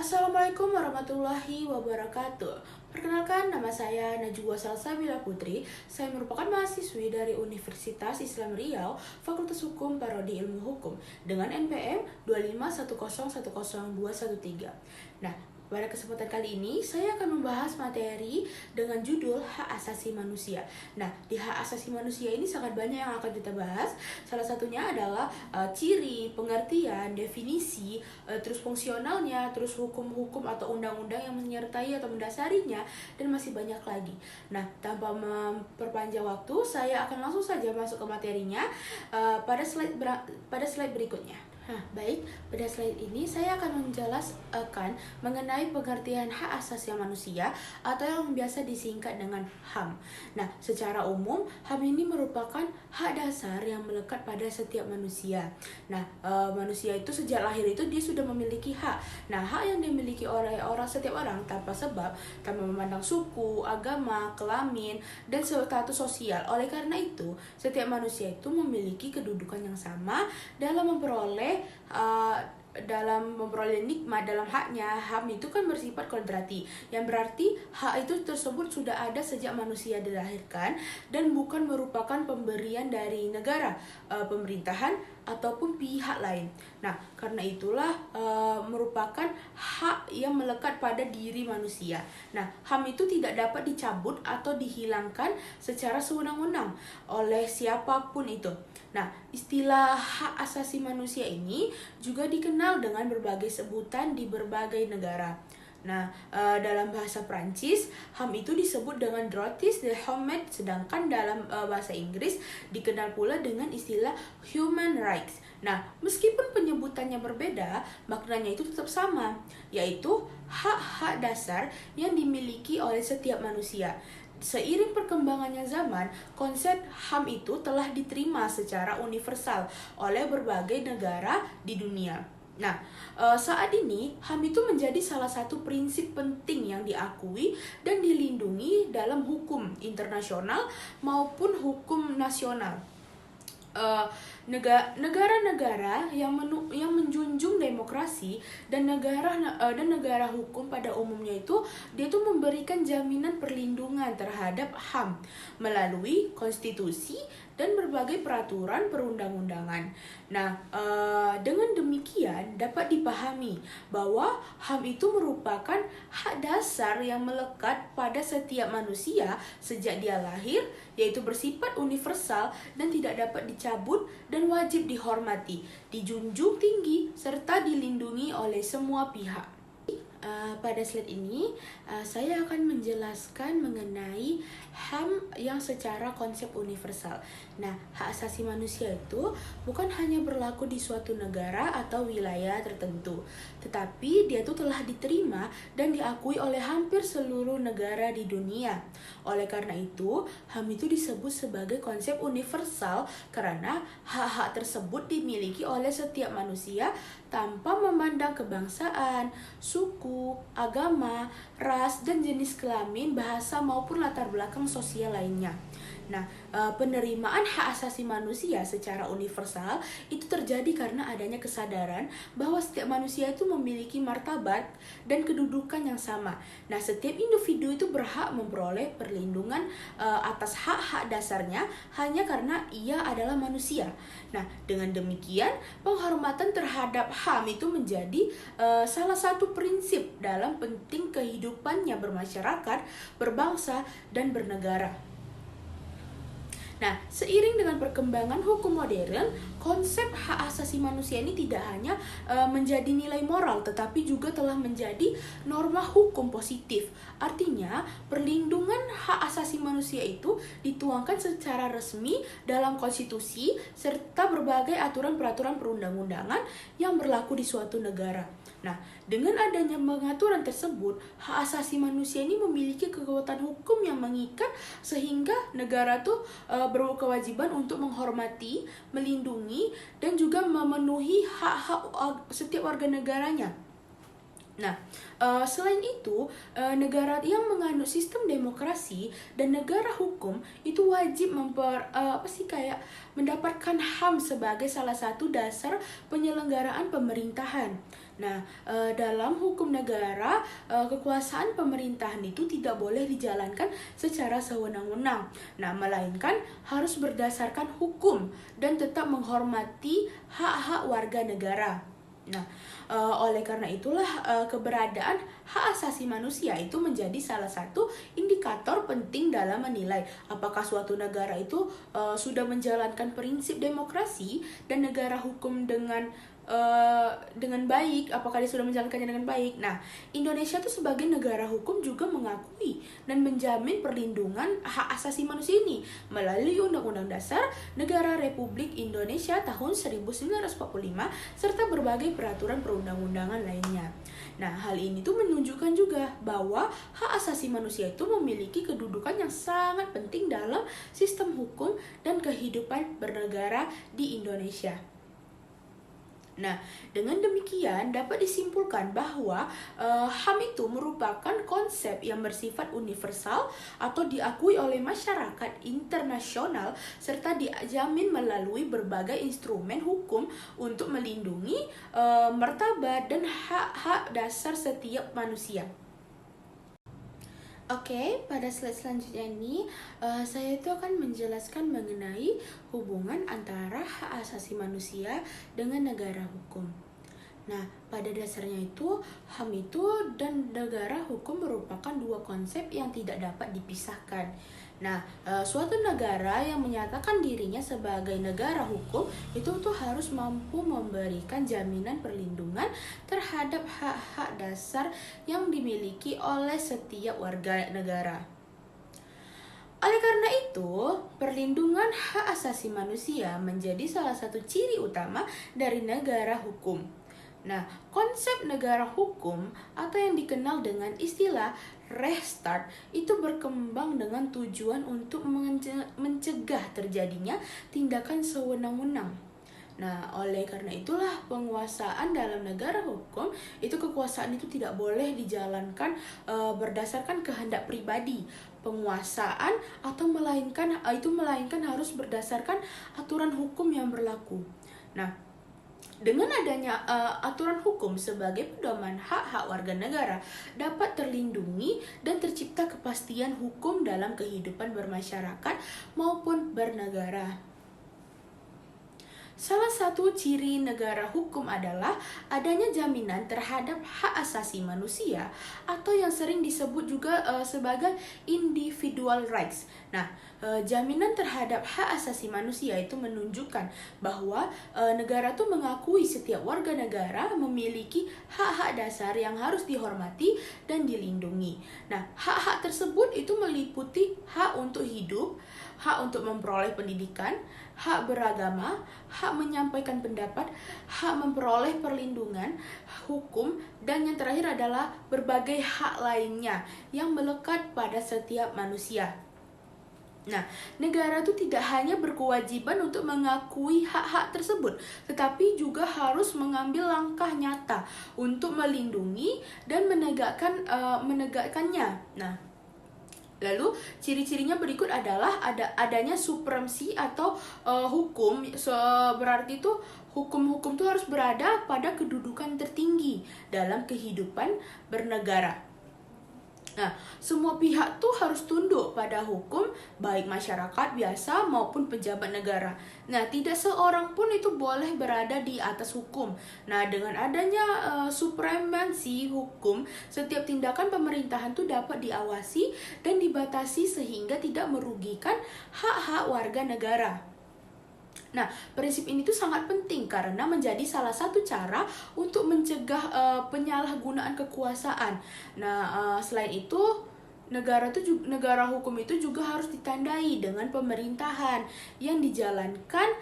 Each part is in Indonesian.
Assalamualaikum warahmatullahi wabarakatuh. Perkenalkan, nama saya Najwa Salsabila Putri. Saya merupakan mahasiswi dari Universitas Islam Riau, Fakultas Hukum Prodi Ilmu Hukum dengan NPM 251010213. Nah, pada kesempatan kali ini saya akan membahas materi dengan judul hak asasi manusia. Nah, di hak asasi manusia ini sangat banyak yang akan kita bahas. Salah satunya adalah ciri, pengertian, definisi, terus fungsionalnya, terus hukum-hukum atau undang-undang yang menyertai atau mendasarinya, dan masih banyak lagi. Nah, tanpa memperpanjang waktu, saya akan langsung saja masuk ke materinya pada slide berikutnya. Baik, pada slide ini saya akan menjelaskan mengenai pengertian hak asasi manusia atau yang biasa disingkat dengan HAM. Nah, secara umum, HAM ini merupakan hak dasar yang melekat pada setiap manusia. Nah, manusia itu sejak lahir itu dia sudah memiliki hak. Nah, hak yang dimiliki oleh setiap orang tanpa sebab, tanpa memandang suku, agama, kelamin, dan status sosial. Oleh karena itu, setiap manusia itu memiliki kedudukan yang sama dalam memperoleh nikmat dalam haknya. HAM itu kan bersifat kodrati, yang berarti hak itu tersebut sudah ada sejak manusia dilahirkan dan bukan merupakan pemberian dari negara, pemerintahan, ataupun pihak lain. Nah, karena itulah merupakan hak yang melekat pada diri manusia. Nah, HAM itu tidak dapat dicabut atau dihilangkan secara sewenang-wenang oleh siapapun itu. Nah, istilah hak asasi manusia ini juga dikenal dengan berbagai sebutan di berbagai negara. Nah, dalam bahasa Prancis, HAM itu disebut dengan droits de l'homme, sedangkan dalam bahasa Inggris dikenal pula dengan istilah human rights. Nah, meskipun penyebutannya berbeda, maknanya itu tetap sama, yaitu hak-hak dasar yang dimiliki oleh setiap manusia. Seiring perkembangannya zaman, konsep HAM itu telah diterima secara universal oleh berbagai negara di dunia. Nah, saat ini HAM itu menjadi salah satu prinsip penting yang diakui dan dilindungi dalam hukum internasional maupun hukum nasional. Negara-negara yang menjunjung demokrasi dan negara hukum pada umumnya itu dia tuh memberikan jaminan perlindungan terhadap HAM melalui konstitusi dan berbagai peraturan perundang-undangan. Nah, dengan demikian dapat dipahami bahwa HAM itu merupakan hak dasar yang melekat pada setiap manusia sejak dia lahir, yaitu bersifat universal dan tidak dapat dicabut dan wajib dihormati, dijunjung tinggi, serta dilindungi oleh semua pihak. Pada slide ini, saya akan menjelaskan mengenai HAM yang secara konsep universal. Nah, hak asasi manusia itu bukan hanya berlaku di suatu negara atau wilayah tertentu, tetapi dia itu telah diterima dan diakui oleh hampir seluruh negara di dunia. Oleh karena itu, HAM itu disebut sebagai konsep universal karena hak-hak tersebut dimiliki oleh setiap manusia tanpa memandang kebangsaan, suku, agama, ras, dan jenis kelamin, bahasa, maupun latar belakang sosial lainnya. Nah, penerimaan hak asasi manusia secara universal itu terjadi karena adanya kesadaran bahwa setiap manusia itu memiliki martabat dan kedudukan yang sama. Nah, setiap individu itu berhak memperoleh perlindungan atas hak-hak dasarnya hanya karena ia adalah manusia. Nah, dengan demikian penghormatan terhadap HAM itu menjadi salah satu prinsip dalam penting kehidupannya bermasyarakat, berbangsa, dan bernegara. Nah, seiring dengan perkembangan hukum modern, konsep hak asasi manusia ini tidak hanya menjadi nilai moral, tetapi juga telah menjadi norma hukum positif. Artinya, perlindungan hak asasi manusia itu dituangkan secara resmi dalam konstitusi serta berbagai aturan peraturan perundang-undangan yang berlaku di suatu negara. Nah, dengan adanya pengaturan tersebut, hak asasi manusia ini memiliki kekuatan hukum yang mengikat sehingga negara tuh berkewajiban untuk menghormati, melindungi, dan juga memenuhi hak-hak setiap warga negaranya. Nah, selain itu, negara yang menganut sistem demokrasi dan negara hukum itu wajib mendapatkan HAM sebagai salah satu dasar penyelenggaraan pemerintahan. Nah, dalam hukum negara, kekuasaan pemerintahan itu tidak boleh dijalankan secara sewenang-wenang. Nah, melainkan harus berdasarkan hukum dan tetap menghormati hak-hak warga negara. Nah, oleh karena itulah keberadaan hak asasi manusia itu menjadi salah satu indikator penting dalam menilai apakah suatu negara itu sudah menjalankan prinsip demokrasi dan negara hukum dengan baik, apakah dia sudah menjalankannya dengan baik. Nah, Indonesia itu sebagai negara hukum juga mengakui dan menjamin perlindungan hak asasi manusia ini melalui Undang-Undang Dasar Negara Republik Indonesia tahun 1945 serta berbagai peraturan perundang-undangan lainnya. Nah, hal ini tuh menunjukkan juga bahwa hak asasi manusia itu memiliki kedudukan yang sangat penting dalam sistem hukum dan kehidupan bernegara di Indonesia. Nah, dengan demikian dapat disimpulkan bahwa HAM itu merupakan konsep yang bersifat universal atau diakui oleh masyarakat internasional serta dijamin melalui berbagai instrumen hukum untuk melindungi martabat dan hak-hak dasar setiap manusia. Oke, pada slide selanjutnya ini saya itu akan menjelaskan mengenai hubungan antara hak asasi manusia dengan negara hukum. Nah, pada dasarnya itu HAM itu dan negara hukum merupakan dua konsep yang tidak dapat dipisahkan. Nah, suatu negara yang menyatakan dirinya sebagai negara hukum itu tuh harus mampu memberikan jaminan perlindungan terhadap hak-hak dasar yang dimiliki oleh setiap warga negara. Oleh karena itu, perlindungan hak asasi manusia menjadi salah satu ciri utama dari negara hukum. Nah, konsep negara hukum atau yang dikenal dengan istilah Rechtsstaat itu berkembang dengan tujuan untuk mencegah terjadinya tindakan sewenang-wenang. Nah, oleh karena itulah penguasaan dalam negara hukum itu kekuasaan itu tidak boleh dijalankan berdasarkan kehendak pribadi penguasaan atau melainkan harus berdasarkan aturan hukum yang berlaku. Nah, dengan adanya aturan hukum sebagai pedoman hak-hak warga negara dapat terlindungi dan tercipta kepastian hukum dalam kehidupan bermasyarakat maupun bernegara. Salah satu ciri negara hukum adalah adanya jaminan terhadap hak asasi manusia atau yang sering disebut juga sebagai individual rights. Nah, jaminan terhadap hak asasi manusia itu menunjukkan bahwa negara itu mengakui setiap warga negara memiliki hak-hak dasar yang harus dihormati dan dilindungi. Nah, hak-hak tersebut itu meliputi hak untuk hidup, hak untuk memperoleh pendidikan, hak beragama, hak menyampaikan pendapat, hak memperoleh perlindungan hukum, dan yang terakhir adalah berbagai hak lainnya yang melekat pada setiap manusia. Nah, negara itu tidak hanya berkewajiban untuk mengakui hak-hak tersebut, tetapi juga harus mengambil langkah nyata untuk melindungi dan menegakkannya. Nah, lalu ciri-cirinya berikut adalah adanya supremasi atau hukum. Berarti itu hukum-hukum itu harus berada pada kedudukan tertinggi dalam kehidupan bernegara. Nah, semua pihak tuh harus tunduk pada hukum, baik masyarakat biasa maupun pejabat negara. Nah, tidak seorang pun itu boleh berada di atas hukum. Nah, dengan adanya supremasi hukum, setiap tindakan pemerintahan tuh dapat diawasi dan dibatasi sehingga tidak merugikan hak-hak warga negara. Nah, prinsip ini tuh sangat penting karena menjadi salah satu cara untuk mencegah penyalahgunaan kekuasaan. Nah, selain itu negara hukum itu juga harus ditandai dengan pemerintahan yang dijalankan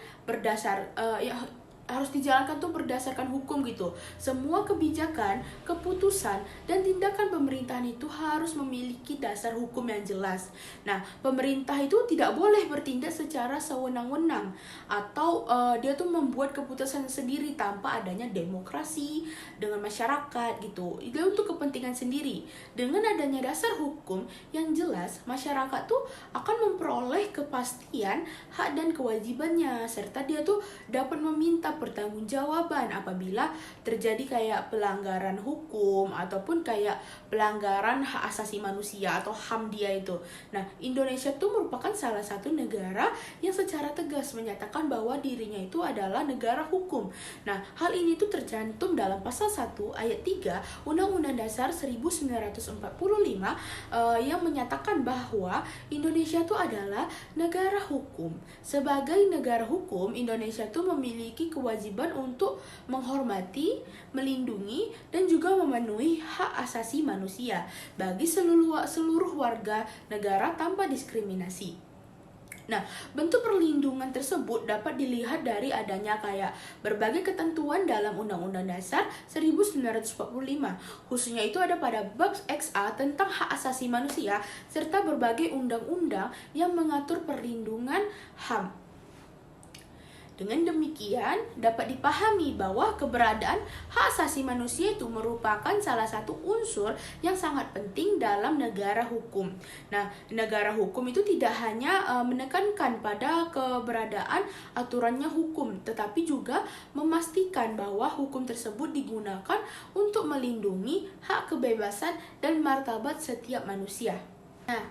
harus dijalankan tuh berdasarkan hukum gitu. Semua kebijakan, keputusan, dan tindakan pemerintahan itu harus memiliki dasar hukum yang jelas. Nah, pemerintah itu tidak boleh bertindak secara sewenang-wenang atau dia tuh membuat keputusan sendiri tanpa adanya demokrasi dengan masyarakat gitu. Itu untuk kepentingan sendiri. Dengan adanya dasar hukum yang jelas, masyarakat tuh akan memperoleh kepastian hak dan kewajibannya serta dia tuh dapat meminta diminta pertanggungjawaban apabila terjadi kayak pelanggaran hukum ataupun kayak pelanggaran hak asasi manusia atau HAM dia itu. Nah, Indonesia tuh merupakan salah satu negara yang secara tegas menyatakan bahwa dirinya itu adalah negara hukum. Nah, hal ini tuh tercantum dalam pasal 1 ayat 3 Undang-Undang Dasar 1945 yang menyatakan bahwa Indonesia itu adalah negara hukum. Sebagai negara hukum, Indonesia itu memiliki kewajiban untuk menghormati, melindungi, dan juga memenuhi hak asasi manusia bagi seluruh warga negara tanpa diskriminasi. Nah, bentuk perlindungan tersebut dapat dilihat dari adanya kayak berbagai ketentuan dalam Undang-Undang Dasar 1945. Khususnya itu ada pada bab XA tentang hak asasi manusia serta berbagai undang-undang yang mengatur perlindungan HAM. Dengan demikian, dapat dipahami bahwa keberadaan hak asasi manusia itu merupakan salah satu unsur yang sangat penting dalam negara hukum. Nah, negara hukum itu tidak hanya menekankan pada keberadaan aturannya hukum, tetapi juga memastikan bahwa hukum tersebut digunakan untuk melindungi hak kebebasan dan martabat setiap manusia. Nah,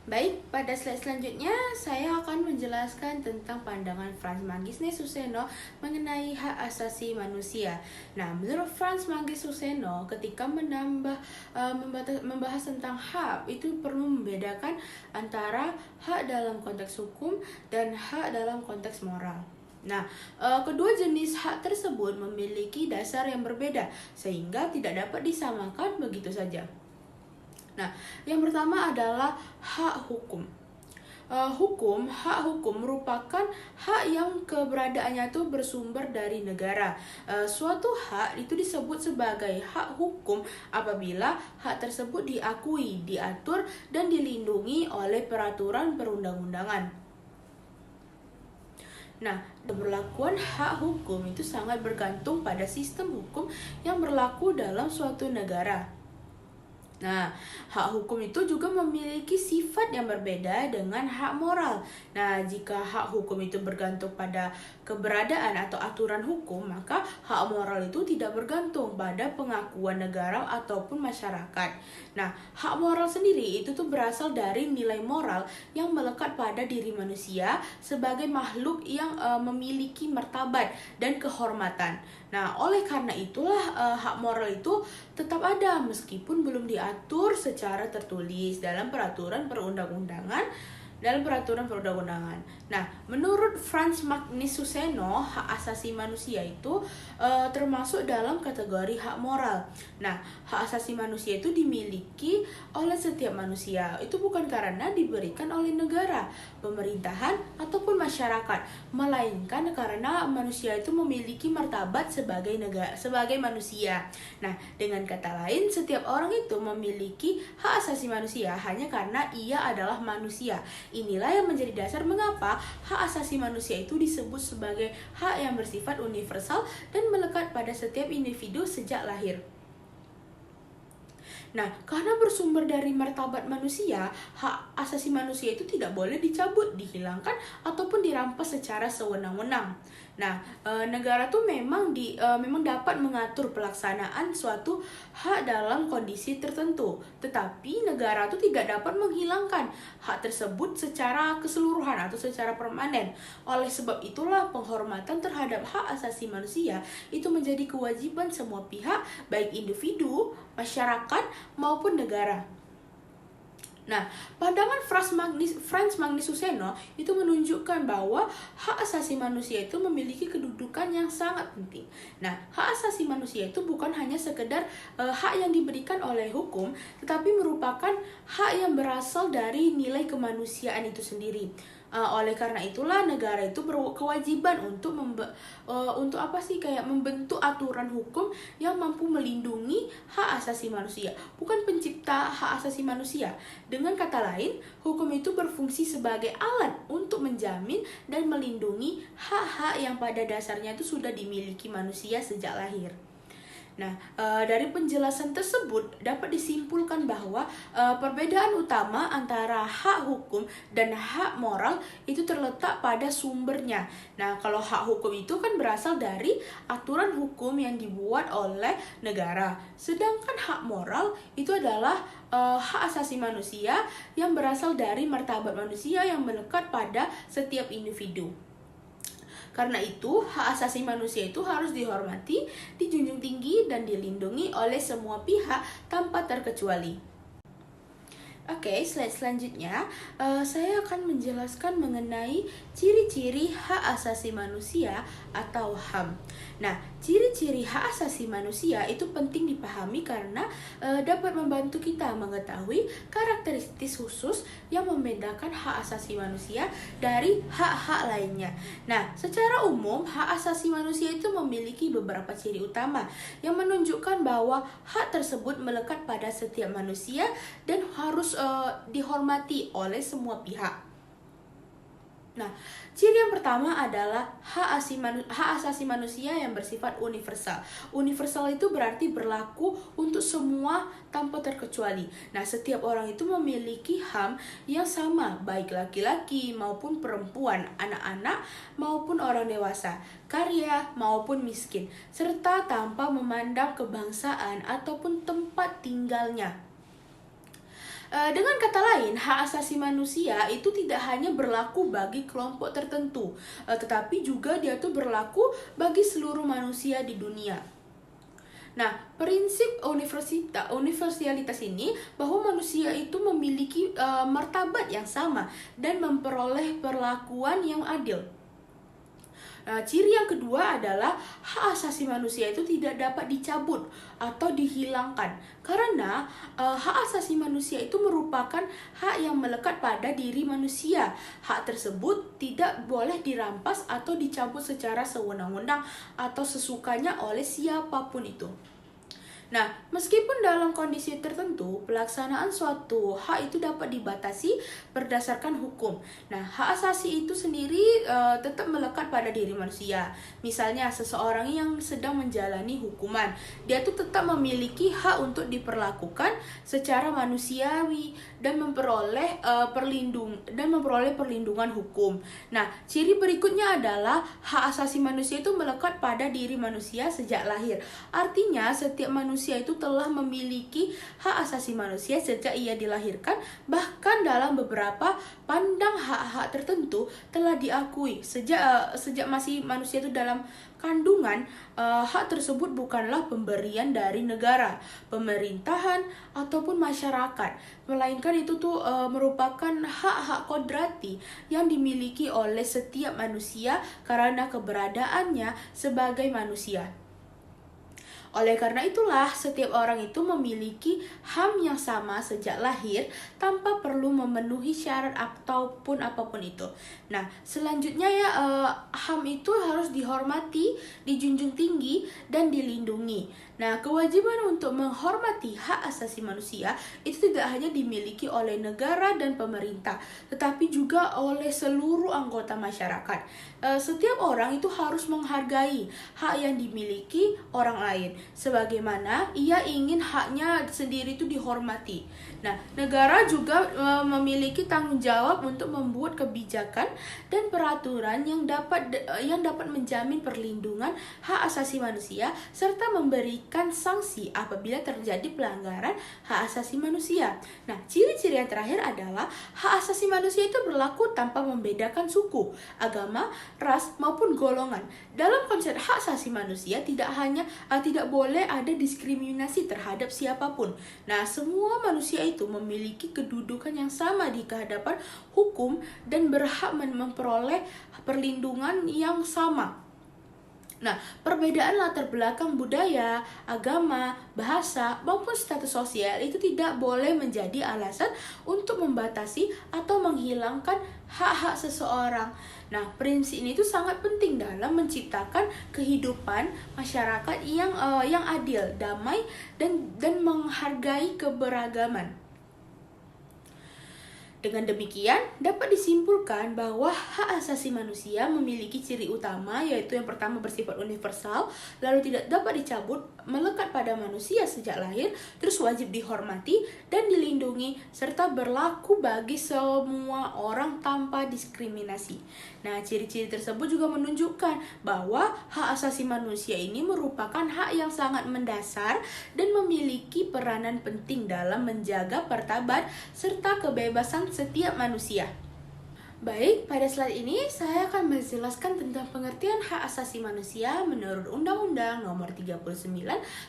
baik, pada slide selanjutnya saya akan menjelaskan tentang pandangan Frans Mangisne Suseno mengenai hak asasi manusia. Nah, menurut Frans Mangisne Suseno, ketika membahas tentang hak, itu perlu membedakan antara hak dalam konteks hukum dan hak dalam konteks moral. Nah, kedua jenis hak tersebut memiliki dasar yang berbeda, sehingga tidak dapat disamakan begitu saja. Nah, yang pertama adalah hak hukum. Hak hukum merupakan hak yang keberadaannya itu bersumber dari negara. Suatu hak itu disebut sebagai hak hukum apabila hak tersebut diakui, diatur, dan dilindungi oleh peraturan perundang-undangan. Nah, keberlakuan hak hukum itu sangat bergantung pada sistem hukum yang berlaku dalam suatu negara. Nah, hak hukum itu juga memiliki sifat yang berbeda dengan hak moral. Nah, jika hak hukum itu bergantung pada keberadaan atau aturan hukum, maka hak moral itu tidak bergantung pada pengakuan negara ataupun masyarakat. Nah, hak moral sendiri itu tuh berasal dari nilai moral yang melekat pada diri manusia sebagai makhluk yang memiliki martabat dan kehormatan. Nah, oleh karena itulah hak moral itu tetap ada meskipun belum diatur secara tertulis dalam peraturan perundang-undangan. Nah, menurut Frans Mangisne Suseno, hak asasi manusia itu termasuk dalam kategori hak moral. Nah, hak asasi manusia itu dimiliki oleh setiap manusia. Itu bukan karena diberikan oleh negara, pemerintahan, ataupun masyarakat, melainkan karena manusia itu memiliki martabat sebagai manusia. Nah, dengan kata lain, setiap orang itu memiliki hak asasi manusia hanya karena ia adalah manusia. Inilah yang menjadi dasar mengapa hak asasi manusia itu disebut sebagai hak yang bersifat universal dan melekat pada setiap individu sejak lahir. Nah, karena bersumber dari martabat manusia, hak asasi manusia itu tidak boleh dicabut, dihilangkan, ataupun dirampas secara sewenang-wenang. Nah, negara tuh memang dapat mengatur pelaksanaan suatu hak dalam kondisi tertentu, tetapi negara tuh tidak dapat menghilangkan hak tersebut secara keseluruhan atau secara permanen. Oleh sebab itulah penghormatan terhadap hak asasi manusia itu menjadi kewajiban semua pihak, baik individu, masyarakat, maupun negara. Nah, pandangan Frans Mangisne Suseno itu menunjukkan bahwa hak asasi manusia itu memiliki kedudukan yang sangat penting. Nah, hak asasi manusia itu bukan hanya sekedar hak yang diberikan oleh hukum, tetapi merupakan hak yang berasal dari nilai kemanusiaan itu sendiri. Oleh karena itulah negara itu berkewajiban untuk membentuk aturan hukum yang mampu melindungi hak asasi manusia, bukan pencipta hak asasi manusia. Dengan kata lain, hukum itu berfungsi sebagai alat untuk menjamin dan melindungi hak-hak yang pada dasarnya itu sudah dimiliki manusia sejak lahir. Nah, dari penjelasan tersebut dapat disimpulkan bahwa perbedaan utama antara hak hukum dan hak moral itu terletak pada sumbernya. Nah, kalau hak hukum itu kan berasal dari aturan hukum yang dibuat oleh negara. Sedangkan hak moral itu adalah hak asasi manusia yang berasal dari martabat manusia yang melekat pada setiap individu. Karena itu, hak asasi manusia itu harus dihormati, dijunjung tinggi, dan dilindungi oleh semua pihak tanpa terkecuali. Oke, slide selanjutnya saya akan menjelaskan mengenai ciri-ciri hak asasi manusia atau HAM. Nah, ciri-ciri hak asasi manusia itu penting dipahami karena dapat membantu kita mengetahui karakteristik khusus yang membedakan hak asasi manusia dari hak-hak lainnya. Nah, secara umum hak asasi manusia itu memiliki beberapa ciri utama yang menunjukkan bahwa hak tersebut melekat pada setiap manusia dan harus dihormati oleh semua pihak. Nah, ciri yang pertama adalah hak asasi manusia yang bersifat universal. Universal itu berarti berlaku untuk semua tanpa terkecuali. Nah, setiap orang itu memiliki HAM yang sama, baik laki-laki maupun perempuan, anak-anak maupun orang dewasa, kaya maupun miskin, serta tanpa memandang kebangsaan ataupun tempat tinggalnya. Dengan kata lain, hak asasi manusia itu tidak hanya berlaku bagi kelompok tertentu, tetapi juga dia tuh berlaku bagi seluruh manusia di dunia. Nah, prinsip universalitas ini bahwa manusia itu memiliki martabat yang sama dan memperoleh perlakuan yang adil. Nah, ciri yang kedua adalah hak asasi manusia itu tidak dapat dicabut atau dihilangkan karena hak asasi manusia itu merupakan hak yang melekat pada diri manusia. Hak tersebut tidak boleh dirampas atau dicabut secara sewenang-wenang atau sesukanya oleh siapapun itu. Nah, meskipun dalam kondisi tertentu, pelaksanaan suatu hak itu dapat dibatasi berdasarkan hukum. Nah, hak asasi itu sendiri tetap melekat pada diri manusia. Misalnya, seseorang yang sedang menjalani hukuman, dia tuh tetap memiliki hak untuk diperlakukan secara manusiawi dan memperoleh perlindungan hukum. Nah, ciri berikutnya adalah hak asasi manusia itu melekat pada diri manusia sejak lahir. Artinya, setiap manusia itu telah memiliki hak asasi manusia sejak ia dilahirkan, bahkan dalam beberapa pandang hak-hak tertentu telah diakui sejak masih manusia itu dalam kandungan. Hak tersebut bukanlah pemberian dari negara, pemerintahan ataupun masyarakat, melainkan itu tuh merupakan hak-hak kodrati yang dimiliki oleh setiap manusia karena keberadaannya sebagai manusia. Oleh karena itulah, setiap orang itu memiliki HAM yang sama sejak lahir tanpa perlu memenuhi syarat ataupun apapun itu. Nah, selanjutnya ya, HAM itu harus dihormati, dijunjung tinggi, dan dilindungi. Nah, kewajiban untuk menghormati hak asasi manusia itu tidak hanya dimiliki oleh negara dan pemerintah, tetapi juga oleh seluruh anggota masyarakat. Setiap orang itu harus menghargai hak yang dimiliki orang lain, sebagaimana ia ingin haknya sendiri itu dihormati. Nah, negara juga memiliki tanggung jawab untuk membuat kebijakan dan peraturan yang dapat menjamin perlindungan hak asasi manusia serta memberikan sanksi apabila terjadi pelanggaran hak asasi manusia. Nah, ciri-ciri yang terakhir adalah hak asasi manusia itu berlaku tanpa membedakan suku, agama, ras maupun golongan. Dalam konsep hak asasi manusia tidak boleh ada diskriminasi terhadap siapapun. Nah, semua manusia itu memiliki kedudukan yang sama di hadapan hukum dan berhak memperoleh perlindungan yang sama. Nah, perbedaan latar belakang budaya, agama, bahasa, maupun status sosial itu tidak boleh menjadi alasan untuk membatasi atau menghilangkan hak-hak seseorang. Nah, prinsip ini tuh sangat penting dalam menciptakan kehidupan masyarakat yang adil, damai, dan menghargai keberagaman. Dengan demikian, dapat disimpulkan bahwa hak asasi manusia memiliki ciri utama, yaitu yang pertama bersifat universal, lalu tidak dapat dicabut melekat pada manusia sejak lahir, terus wajib dihormati dan dilindungi, serta berlaku bagi semua orang tanpa diskriminasi. Nah, ciri-ciri tersebut juga menunjukkan bahwa hak asasi manusia ini merupakan hak yang sangat mendasar dan memiliki peranan penting dalam menjaga martabat serta kebebasan setiap manusia. Baik, pada slide ini saya akan menjelaskan tentang pengertian hak asasi manusia menurut Undang-Undang Nomor 39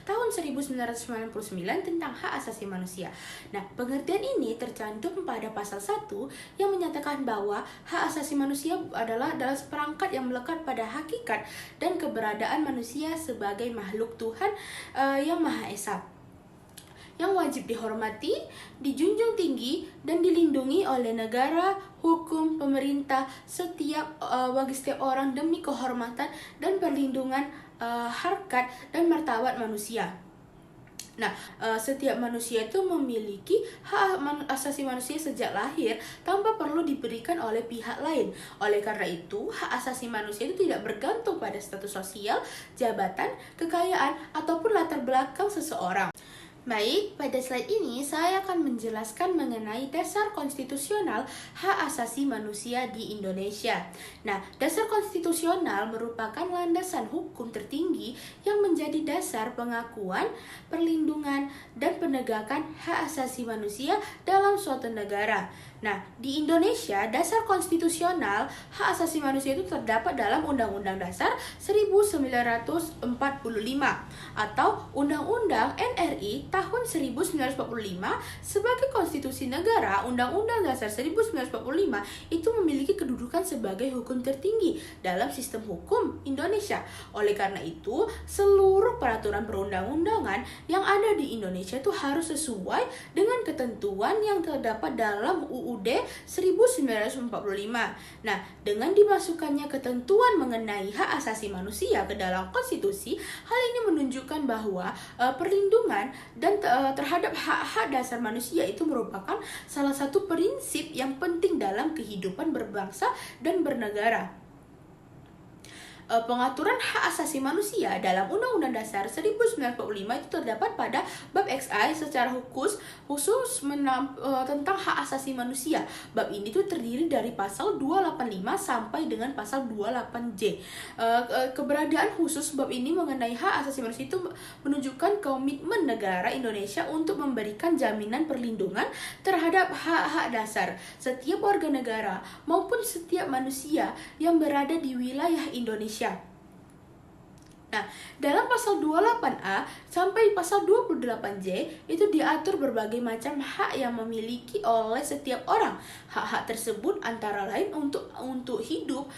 Tahun 1999 tentang hak asasi manusia. Nah, pengertian ini tercantum pada pasal 1 yang menyatakan bahwa hak asasi manusia adalah seperangkat yang melekat pada hakikat dan keberadaan manusia sebagai makhluk Tuhan yang Maha Esa, yang wajib dihormati, dijunjung tinggi, dan dilindungi oleh negara, hukum, pemerintah, bagi setiap orang demi kehormatan dan perlindungan harkat dan martabat manusia. Nah, setiap manusia itu memiliki hak asasi manusia sejak lahir tanpa perlu diberikan oleh pihak lain. Oleh karena itu, hak asasi manusia itu tidak bergantung pada status sosial, jabatan, kekayaan, ataupun latar belakang seseorang. Baik, pada slide ini saya akan menjelaskan mengenai dasar konstitusional hak asasi manusia di Indonesia. Nah, dasar konstitusional merupakan landasan hukum tertinggi yang menjadi dasar pengakuan, perlindungan, dan penegakan hak asasi manusia dalam suatu negara. Nah, di Indonesia, dasar konstitusional hak asasi manusia itu terdapat dalam Undang-Undang Dasar 1945 atau Undang-Undang NRI tahun 1945 sebagai konstitusi negara. Undang-Undang Dasar 1945 itu memiliki kedudukan sebagai hukum tertinggi dalam sistem hukum Indonesia. Oleh karena itu, seluruh peraturan perundang-undangan yang ada di Indonesia itu harus sesuai dengan ketentuan yang terdapat dalam UUD 1945. Nah, dengan dimasukkannya ketentuan mengenai hak asasi manusia ke dalam konstitusi, hal ini menunjukkan bahwa perlindungan dan terhadap hak-hak dasar manusia itu merupakan salah satu prinsip yang penting dalam kehidupan berbangsa dan bernegara. Pengaturan hak asasi manusia dalam Undang-Undang Dasar 1945 itu terdapat pada bab XI secara khusus tentang hak asasi manusia. Bab ini tuh terdiri dari pasal 285 sampai dengan pasal 28J. Keberadaan khusus bab ini mengenai hak asasi manusia itu menunjukkan komitmen negara Indonesia untuk memberikan jaminan perlindungan terhadap hak-hak dasar setiap warga negara maupun setiap manusia yang berada di wilayah Indonesia. Nah, dalam pasal 28A sampai pasal 28J itu diatur berbagai macam hak yang memiliki oleh setiap orang. Hak-hak tersebut antara lain untuk hidup,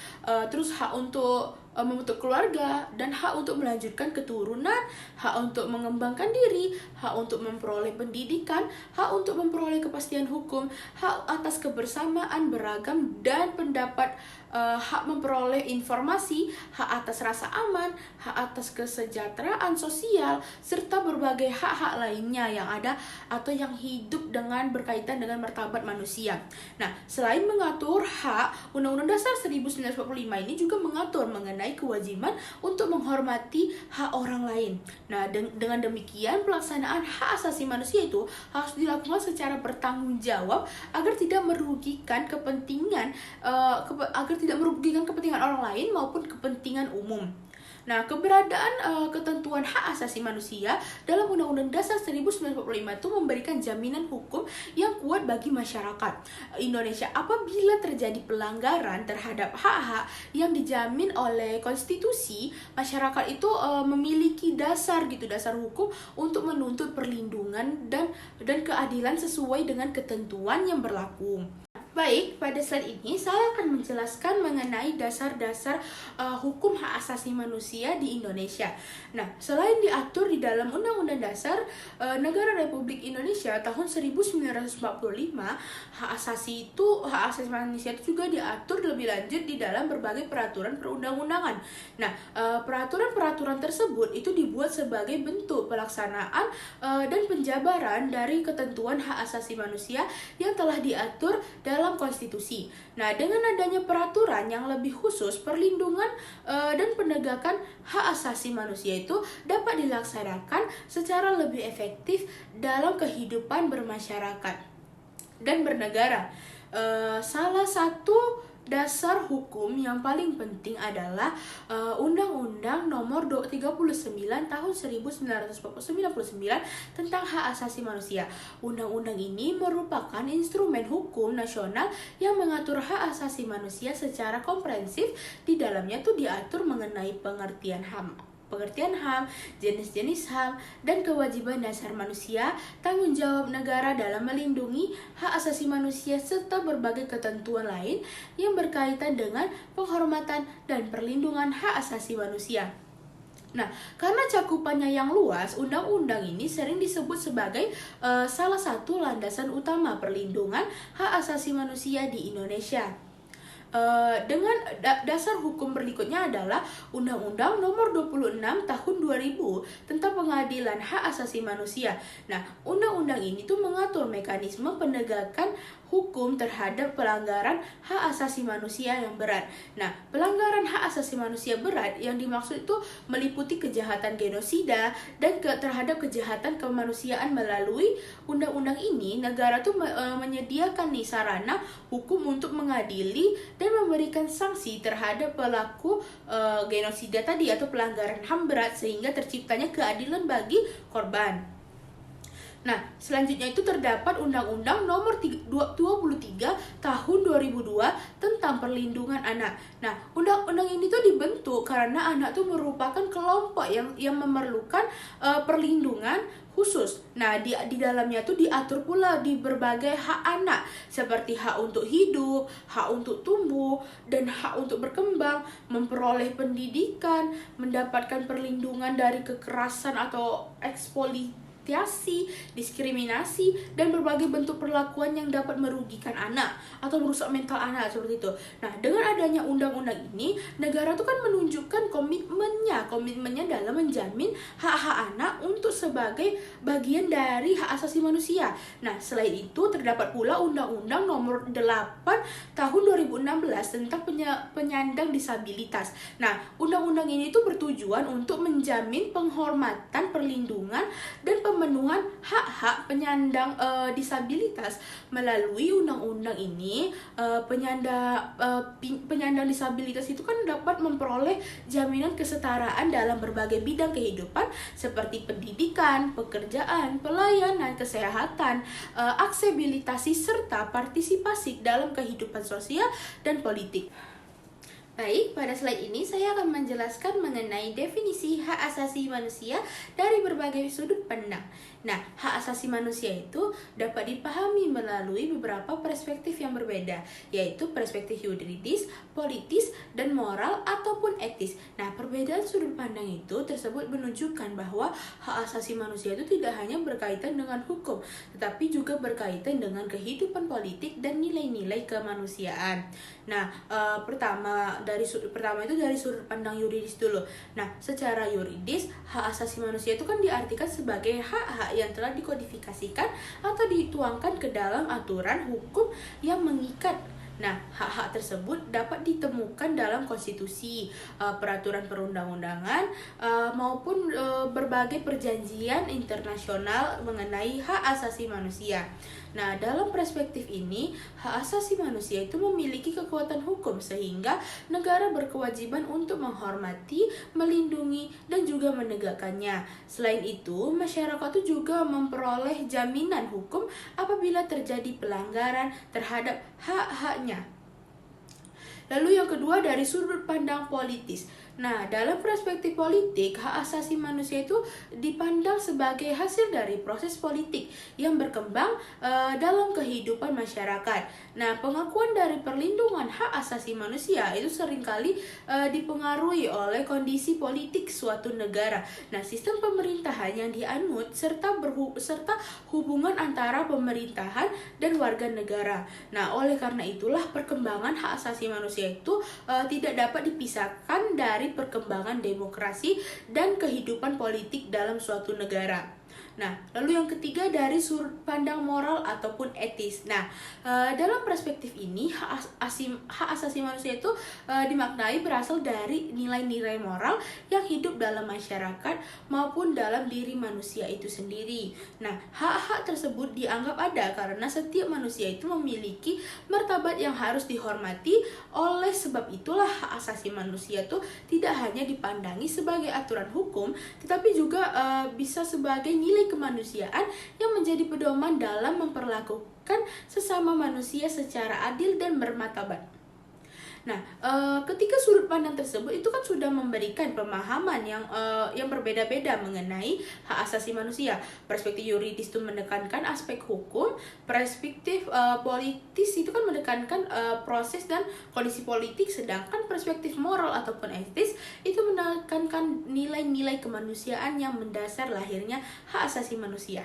terus hak untuk membentuk keluarga, dan hak untuk melanjutkan keturunan, hak untuk mengembangkan diri, hak untuk memperoleh pendidikan, hak untuk memperoleh kepastian hukum, hak atas kebersamaan beragam dan pendapat, hak memperoleh informasi, hak atas rasa aman, hak atas kesejahteraan sosial, serta berbagai hak-hak lainnya yang ada atau yang hidup dengan berkaitan dengan martabat manusia. Nah, selain mengatur hak, Undang-Undang Dasar 1945 ini juga mengatur mengenai kewajiban untuk menghormati hak orang lain. Nah, dengan demikian pelaksanaan hak asasi manusia itu harus dilakukan secara bertanggung jawab agar tidak merugikan kepentingan orang lain maupun kepentingan umum. Nah, keberadaan ketentuan hak asasi manusia dalam Undang-Undang Dasar 1945 itu memberikan jaminan hukum yang kuat bagi masyarakat Indonesia apabila terjadi pelanggaran terhadap hak-hak yang dijamin oleh konstitusi. Masyarakat itu memiliki dasar hukum untuk menuntut perlindungan dan keadilan sesuai dengan ketentuan yang berlaku. Baik, pada slide ini saya akan menjelaskan mengenai dasar-dasar hukum hak asasi manusia di Indonesia. Nah, selain diatur di dalam Undang-Undang Dasar Negara Republik Indonesia tahun 1945, hak asasi manusia itu juga diatur lebih lanjut di dalam berbagai peraturan perundang-undangan. Nah, peraturan-peraturan tersebut itu dibuat sebagai bentuk pelaksanaan dan penjabaran dari ketentuan hak asasi manusia yang telah diatur dalam dalam konstitusi. Nah, dengan adanya peraturan yang lebih khusus, perlindungan dan penegakan hak asasi manusia itu dapat dilaksanakan secara lebih efektif dalam kehidupan bermasyarakat dan bernegara. Salah satu dasar hukum yang paling penting adalah Undang-Undang Nomor 39 Tahun 1999 tentang Hak Asasi Manusia. Undang-undang ini merupakan instrumen hukum nasional yang mengatur hak asasi manusia secara komprehensif. Di dalamnya tuh diatur mengenai pengertian HAM, jenis-jenis HAM, dan kewajiban dasar manusia, tanggung jawab negara dalam melindungi hak asasi manusia, serta berbagai ketentuan lain yang berkaitan dengan penghormatan dan perlindungan hak asasi manusia. Nah, karena cakupannya yang luas, undang-undang ini sering disebut sebagai salah satu landasan utama perlindungan hak asasi manusia di Indonesia. Dengan dasar hukum berikutnya adalah Undang-Undang Nomor 26 Tahun 2000 tentang Pengadilan Hak Asasi Manusia. Nah, undang-undang ini tuh mengatur mekanisme penegakan hukum terhadap pelanggaran hak asasi manusia yang berat. Nah, pelanggaran hak asasi manusia berat yang dimaksud itu meliputi kejahatan genosida dan terhadap kejahatan kemanusiaan. Melalui undang-undang ini, negara tuh menyediakan nih sarana hukum untuk mengadili dan memberikan sanksi terhadap pelaku genosida tadi atau pelanggaran HAM berat, sehingga terciptanya keadilan bagi korban. Nah, selanjutnya itu terdapat Undang-Undang Nomor 23 Tahun 2002 tentang Perlindungan Anak. Nah, undang-undang ini tuh dibentuk karena anak tuh merupakan kelompok yang memerlukan perlindungan khusus. Nah, di dalamnya tuh diatur pula di berbagai hak anak, seperti hak untuk hidup, hak untuk tumbuh, dan hak untuk berkembang, memperoleh pendidikan, mendapatkan perlindungan dari kekerasan atau eksploitasi, diskriminasi, dan berbagai bentuk perlakuan yang dapat merugikan anak atau merusak mental anak, seperti itu. Nah, dengan adanya undang-undang ini, negara tuh kan menunjukkan komitmennya dalam menjamin hak-hak anak untuk sebagai bagian dari hak asasi manusia. Nah, selain itu terdapat pula Undang-Undang Nomor 8 Tahun 2016 tentang penyandang disabilitas. Nah, undang-undang ini tuh bertujuan untuk menjamin penghormatan, perlindungan, dan pemenuhan hak-hak penyandang disabilitas. Melalui undang-undang ini, penyandang disabilitas itu kan dapat memperoleh jaminan kesetaraan dalam berbagai bidang kehidupan seperti pendidikan, pekerjaan, pelayanan kesehatan, aksesibilitas, serta partisipasi dalam kehidupan sosial dan politik. Baik, pada slide ini saya akan menjelaskan mengenai definisi hak asasi manusia dari berbagai sudut pandang. Nah, hak asasi manusia itu dapat dipahami melalui beberapa perspektif yang berbeda, yaitu perspektif yuridis, politis, dan moral ataupun etis. Nah, perbedaan sudut pandang itu tersebut menunjukkan bahwa hak asasi manusia itu tidak hanya berkaitan dengan hukum, tetapi juga berkaitan dengan kehidupan politik dan nilai-nilai kemanusiaan. Nah, pertama itu dari sudut pandang yuridis dulu. Nah, secara yuridis, hak asasi manusia itu kan diartikan sebagai hak-hak yang telah dikodifikasikan atau dituangkan ke dalam aturan hukum yang mengikat. Nah, hak-hak tersebut dapat ditemukan dalam konstitusi, peraturan perundang-undangan, maupun berbagai perjanjian internasional mengenai hak asasi manusia. Nah, dalam perspektif ini, hak asasi manusia itu memiliki kekuatan hukum sehingga negara berkewajiban untuk menghormati, melindungi, dan juga menegakkannya. Selain itu, masyarakat itu juga memperoleh jaminan hukum apabila terjadi pelanggaran terhadap hak-haknya. Lalu yang kedua dari sudut pandang politis. Nah, dalam perspektif politik, hak asasi manusia itu dipandang sebagai hasil dari proses politik yang berkembang dalam kehidupan masyarakat. Nah, pengakuan dari perlindungan hak asasi manusia itu seringkali dipengaruhi oleh kondisi politik suatu negara. Nah, sistem pemerintahan yang dianut serta hubungan antara pemerintahan dan warga negara. Nah, oleh karena itulah perkembangan hak asasi manusia itu tidak dapat dipisahkan dari perkembangan demokrasi dan kehidupan politik dalam suatu negara. Nah, lalu yang ketiga dari sudut pandang moral ataupun etis. Nah, dalam perspektif ini hak asasi manusia itu dimaknai berasal dari nilai-nilai moral yang hidup dalam masyarakat maupun dalam diri manusia itu sendiri. Nah, hak-hak tersebut dianggap ada karena setiap manusia itu memiliki martabat yang harus dihormati. Oleh sebab itulah hak asasi manusia itu tidak hanya dipandangi sebagai aturan hukum, tetapi juga bisa sebagai nilai kemanusiaan yang menjadi pedoman dalam memperlakukan sesama manusia secara adil dan bermartabat. Nah, ketika sudut pandang tersebut itu kan sudah memberikan pemahaman yang berbeda-beda mengenai hak asasi manusia. Perspektif yuridis itu menekankan aspek hukum, perspektif politis itu kan menekankan proses dan kondisi politik, sedangkan perspektif moral ataupun etis itu menekankan nilai-nilai kemanusiaan yang mendasar lahirnya hak asasi manusia.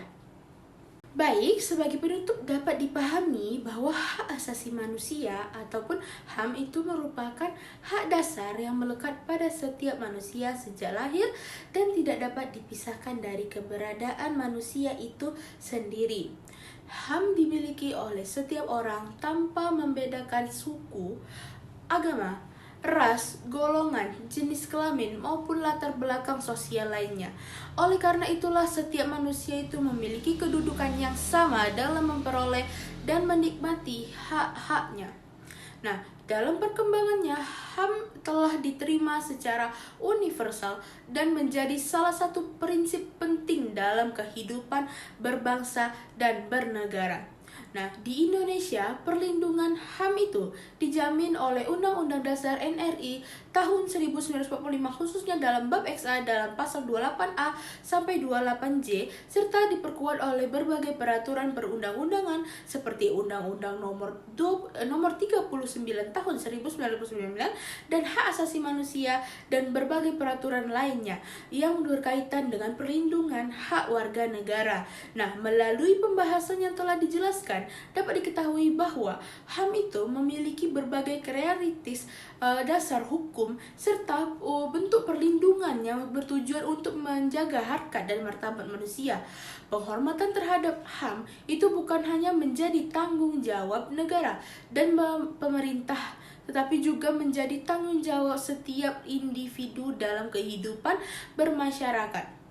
Baik, sebagai penutup dapat dipahami bahwa hak asasi manusia ataupun HAM itu merupakan hak dasar yang melekat pada setiap manusia sejak lahir dan tidak dapat dipisahkan dari keberadaan manusia itu sendiri. HAM dimiliki oleh setiap orang tanpa membedakan suku, agama, ras, golongan, jenis kelamin, maupun latar belakang sosial lainnya. Oleh karena itulah setiap manusia itu memiliki kedudukan yang sama dalam memperoleh dan menikmati hak-haknya. Nah, dalam perkembangannya, HAM telah diterima secara universal dan menjadi salah satu prinsip penting dalam kehidupan berbangsa dan bernegara. Nah, di Indonesia, perlindungan HAM itu dijamin oleh Undang-Undang Dasar NRI tahun 1945 khususnya dalam bab XA dalam pasal 28A sampai 28J serta diperkuat oleh berbagai peraturan perundang-undangan seperti Undang-Undang nomor 39 tahun 1999 dan hak asasi manusia dan berbagai peraturan lainnya yang berkaitan dengan perlindungan hak warga negara. Nah, melalui pembahasan yang telah dijelaskan, dapat diketahui bahwa HAM itu memiliki berbagai kriterias dasar hukum serta bentuk perlindungan yang bertujuan untuk menjaga harkat dan martabat manusia. Penghormatan terhadap HAM itu bukan hanya menjadi tanggung jawab negara dan pemerintah, tetapi juga menjadi tanggung jawab setiap individu dalam kehidupan bermasyarakat.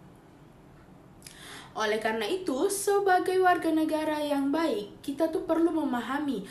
Oleh karena itu, sebagai warga negara yang baik, kita tuh perlu memahami,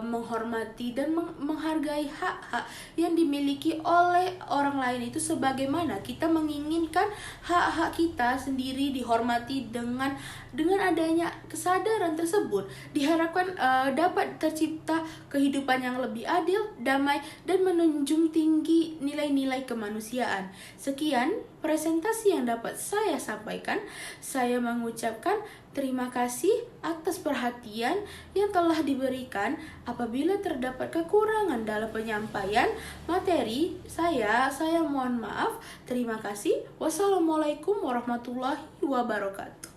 menghormati dan menghargai hak-hak yang dimiliki oleh orang lain itu sebagaimana kita menginginkan hak-hak kita sendiri dihormati. Dengan adanya kesadaran tersebut, diharapkan dapat tercipta kehidupan yang lebih adil, damai, dan menunjung tinggi nilai-nilai kemanusiaan. Sekian presentasi yang dapat saya sampaikan. Saya mengucapkan terima kasih atas perhatian yang telah diberikan. Apabila terdapat kekurangan dalam penyampaian materi saya mohon maaf. Terima kasih. Wassalamualaikum warahmatullahi wabarakatuh.